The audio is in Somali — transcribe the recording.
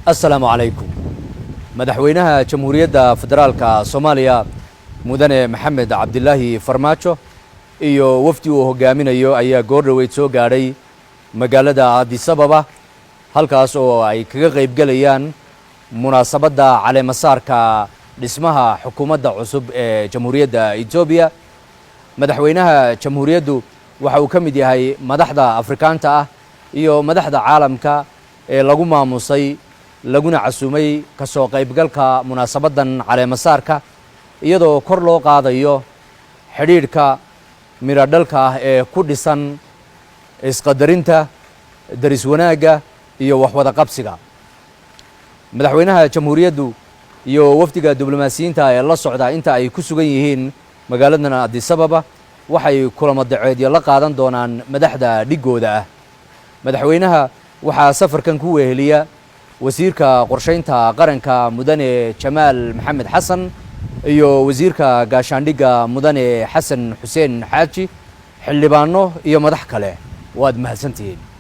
السلام عليكم. مدحوينها جمهورية فدرالك صوماليا مدن محمد عبد الله فرماتشو iyo wafdi uu hogaaminayo ayaa goordhaweyd soo gaaray magaalada Addis Ababa halkaas oo ay kaga qayb galayaan munaasabada caleemasaarka dhismaha xukuumadda cusub ee Jamhuuriyadda Itoobiya. Madaxweynaha Jamhuuriyaddu waxa uu ka mid yahay madaxda Afrikaanta ah iyo madaxda caalamka ee lagu maamusay laguna casuumay ka soo qaybgalka munaasabadan caleemasaarka iyadoo kor loo qaadayo xiriirka miradhalka ah ee ku dhisan isqadarinta daris wanaaga iyo wax wada qabsiga. Madaxweynaha Jamhuuriyaddu iyo wafdiga diblomaasiyiinta ee la socda inta ay ku sugan yihiin magaalada Addis Ababa waxay kulamo daceedyo la qaadan doonaan madaxda dhigooda ah. Madaxweynaha waxaa safarkan ku weeheliya wasiirka qorsheynta qaranka mudane Jamaal Maxamed Xasan iyo wasiirka gaashaandhigga mudane Xasan Xuseen Xaaji xildhibaano iyo madax kale. waad mahadsantihiin.